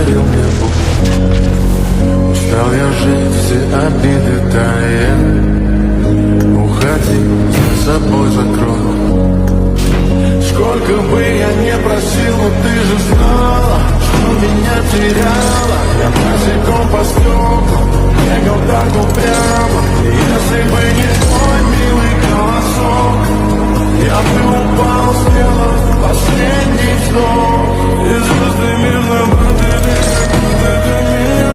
подарил мне Бог. Устал я жить, все обиды тая. Уходи, за собой закрой. Сколько бы я не просил, но ты же знала, что меня теряла. Я босиком по стеклам бегал так упрямо. И если бы не твой милый голосок,